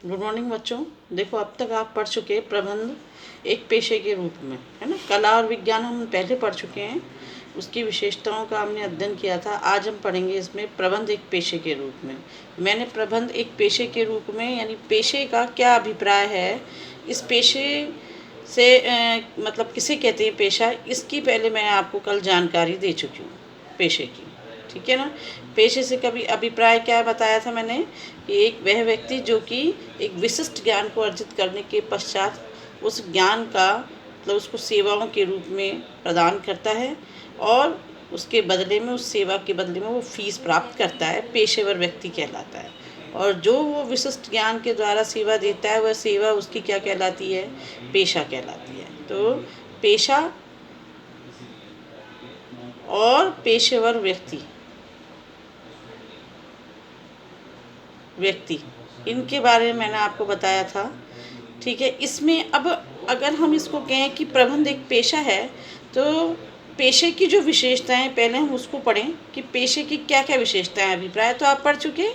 Good morning बच्चों। देखो, अब तक आप पढ़ चुके प्रबंध एक पेशे के रूप में, है ना। कला और विज्ञान हम पहले पढ़ चुके हैं, उसकी विशेषताओं का हमने अध्ययन किया था। आज हम पढ़ेंगे इसमें प्रबंध एक पेशे के रूप में। मैंने प्रबंध एक पेशे के रूप में यानी पेशे का क्या अभिप्राय है, इस पेशे से मतलब किसे कहते हैं पेशा, इसकी पहले मैं आपको कल जानकारी दे चुकी हूँ पेशे की, ठीक है ना। पेशे से कभी अभिप्राय क्या बताया था मैंने कि एक वह व्यक्ति जो कि एक विशिष्ट ज्ञान को अर्जित करने के पश्चात उस ज्ञान का मतलब उसको सेवाओं के रूप में प्रदान करता है और उसके बदले में, उस सेवा के बदले में वो फीस प्राप्त करता है, पेशेवर व्यक्ति कहलाता है। और जो वो विशिष्ट ज्ञान के द्वारा सेवा देता है, वह सेवा उसकी क्या कहलाती है, पेशा कहलाती है। तो पेशा और पेशेवर व्यक्ति इनके बारे में मैंने आपको बताया था, ठीक है। इसमें अब अगर हम इसको कहें कि प्रबंध एक पेशा है, तो पेशे की जो विशेषताएं पहले हम उसको पढ़ें कि पेशे की क्या क्या विशेषताएं। अभिप्राय तो आप पढ़ चुके,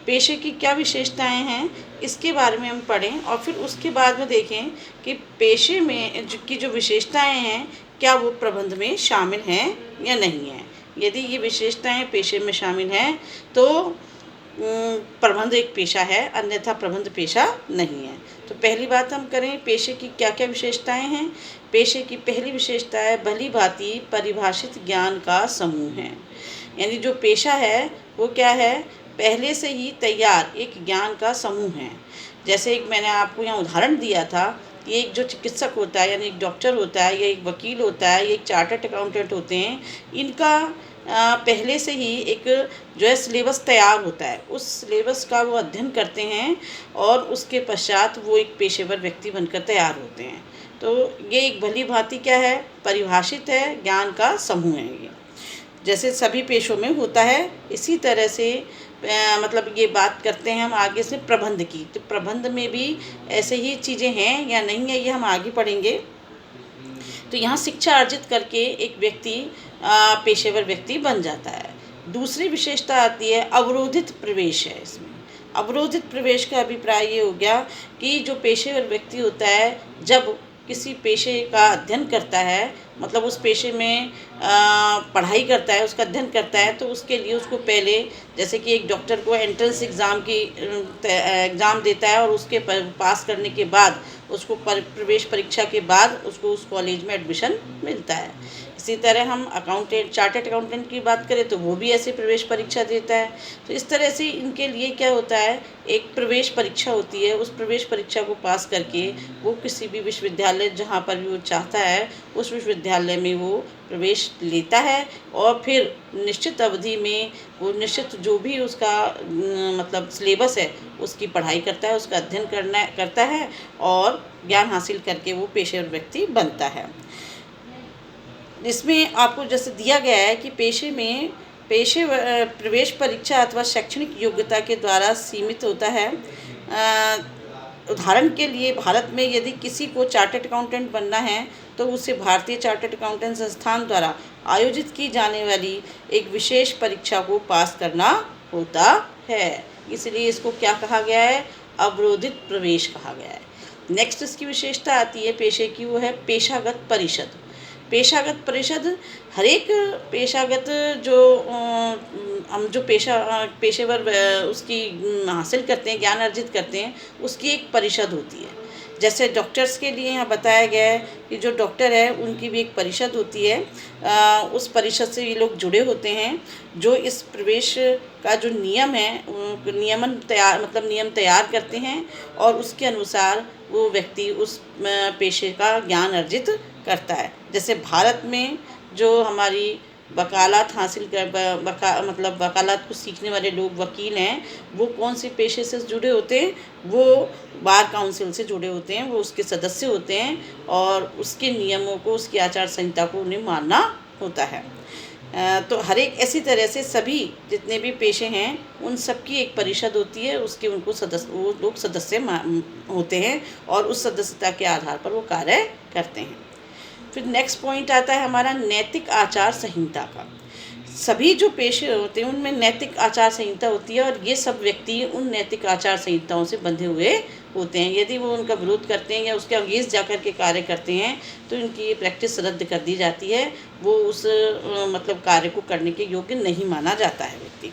पेशे की क्या विशेषताएं हैं इसके बारे में हम पढ़ें और फिर उसके बाद में देखें कि पेशे में की जो विशेषताएं हैं क्या वो प्रबंध में शामिल हैं या नहीं है। यदि ये विशेषताएं पेशे में शामिल हैं तो प्रबंध एक पेशा है, अन्यथा प्रबंध पेशा नहीं है। तो पहली बात हम करें पेशे की क्या क्या विशेषताएं हैं। पेशे की पहली विशेषता है भली भांति परिभाषित ज्ञान का समूह है। यानी जो पेशा है वो क्या है, पहले से ही तैयार एक ज्ञान का समूह है। जैसे एक मैंने आपको यहाँ उदाहरण दिया था कि एक जो चिकित्सक होता है यानी एक डॉक्टर होता है या एक वकील होता है या एक चार्टर्ड अकाउंटेंट होते हैं, इनका पहले से ही एक जो है सिलेबस तैयार होता है, उस सिलेबस का वो अध्ययन करते हैं और उसके पश्चात वो एक पेशेवर व्यक्ति बनकर तैयार होते हैं। तो ये एक भली भांति क्या है, परिभाषित है, ज्ञान का समूह है ये, जैसे सभी पेशों में होता है। इसी तरह से मतलब ये बात करते हैं हम आगे से प्रबंध की, तो प्रबंध में भी ऐसे ही चीज़ें हैं या नहीं है ये हम आगे पढ़ेंगे। तो यहाँ शिक्षा अर्जित करके एक व्यक्ति पेशेवर व्यक्ति बन जाता है। दूसरी विशेषता आती है अवरोधित प्रवेश है। इसमें अवरोधित प्रवेश का अभिप्राय ये हो गया कि जो पेशेवर व्यक्ति होता है जब किसी पेशे का अध्ययन करता है, मतलब उस पेशे में पढ़ाई करता है, उसका अध्ययन करता है, तो उसके लिए उसको पहले, जैसे कि एक डॉक्टर को एंट्रेंस एग्ज़ाम की एग्ज़ाम देता है और उसके पास करने के बाद उसको प्रवेश परीक्षा के बाद उसको उस कॉलेज में एडमिशन मिलता है। इसी तरह हम अकाउंटेंट, चार्टर्ड अकाउंटेंट की बात करें तो वो भी ऐसे प्रवेश परीक्षा देता है। तो इस तरह से इनके लिए क्या होता है, एक प्रवेश परीक्षा होती है, उस प्रवेश परीक्षा को पास करके वो किसी भी विश्वविद्यालय जहाँ पर भी वो चाहता है उस विश्वविद्यालय में वो प्रवेश लेता है और फिर निश्चित अवधि में वो निश्चित जो भी उसका मतलब सिलेबस है उसकी पढ़ाई करता है, उसका अध्ययन करता है और ज्ञान हासिल करके वो पेशेवर व्यक्ति बनता है। इसमें आपको जैसे दिया गया है कि पेशे में प्रवेश परीक्षा अथवा शैक्षणिक योग्यता के द्वारा सीमित होता है। उदाहरण के लिए भारत में यदि किसी को चार्टर्ड अकाउंटेंट बनना है तो उसे भारतीय चार्टर्ड अकाउंटेंट संस्थान द्वारा आयोजित की जाने वाली एक विशेष परीक्षा को पास करना होता है। इसलिए इसको क्या कहा गया है, अवरोधित प्रवेश कहा गया है। नेक्स्ट इसकी विशेषता आती है पेशे की, वो है पेशागत परिषद। पेशागत परिषद हर एक पेशागत जो हम जो पेशेवर उसकी हासिल करते हैं, ज्ञान अर्जित करते हैं, उसकी एक परिषद होती है। जैसे डॉक्टर्स के लिए यहाँ बताया गया है कि जो डॉक्टर है उनकी भी एक परिषद होती है, उस परिषद से ये लोग जुड़े होते हैं जो इस प्रवेश का जो नियम है नियम तैयार करते हैं और उसके अनुसार वो व्यक्ति उस पेशे का ज्ञान अर्जित करता है। जैसे भारत में जो हमारी वकालत हासिल कर मतलब वकालत को सीखने वाले लोग वकील हैं, वो कौन से पेशे से जुड़े होते हैं, वो बार काउंसिल से जुड़े होते हैं, वो उसके सदस्य होते हैं और उसके नियमों को, उसकी आचार संहिता को उन्हें मानना होता है। तो हर एक ऐसी तरह से सभी जितने भी पेशे हैं उन सब की एक परिषद होती है, उसके वो लोग सदस्य होते हैं और उस सदस्यता के आधार पर वो कार्य करते हैं। फिर नेक्स्ट पॉइंट आता है हमारा नैतिक आचार संहिता का। सभी जो पेशे होते हैं उनमें नैतिक आचार संहिता होती है और ये सब व्यक्ति उन नैतिक आचार संहिताओं से बंधे हुए होते हैं। यदि वो उनका विरोध करते हैं या उसके अगेंस्ट जाकर के कार्य करते हैं तो इनकी ये प्रैक्टिस रद्द कर दी जाती है। वो उस मतलब कार्य को करने के योग्य नहीं माना जाता है व्यक्ति।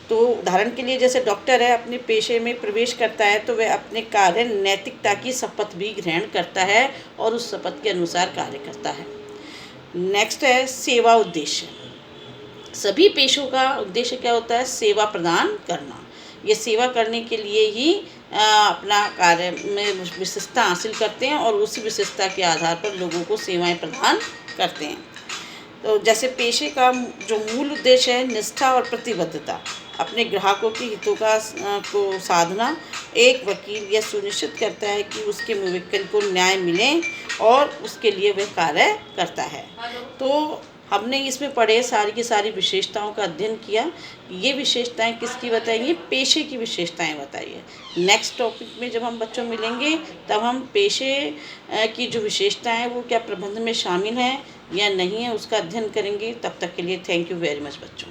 तो उदाहरण के लिए जैसे डॉक्टर है, अपने पेशे में प्रवेश करता है तो वह अपने कार्य नैतिकता की शपथ भी ग्रहण करता है और उस शपथ के अनुसार कार्य करता है। नेक्स्ट है सेवा उद्देश्य। सभी पेशों का उद्देश्य क्या होता है? सेवा प्रदान करना। ये सेवा करने के लिए ही अपना कार्य में विशेषता हासिल करते हैं और उसी विशेषता के आधार पर लोगों को सेवाएं प्रदान करते हैं। तो जैसे पेशे का जो मूल उद्देश्य है निष्ठा और प्रतिबद्धता, अपने ग्राहकों के हितों को साधना। एक वकील यह सुनिश्चित करता है कि उसके मुवक्किल को न्याय मिले और उसके लिए वह कार्य करता है। तो हमने इसमें पढ़े सारी की सारी विशेषताओं का अध्ययन किया। ये विशेषताएं किसकी बताइए? पेशे की विशेषताएं बताइए। नेक्स्ट टॉपिक में जब हम बच्चों मिलेंगे तब हम पेशे की जो विशेषताएं वो क्या प्रबंध में शामिल हैं या नहीं है उसका अध्ययन करेंगे। तब तक के लिए थैंक यू वेरी मच बच्चों।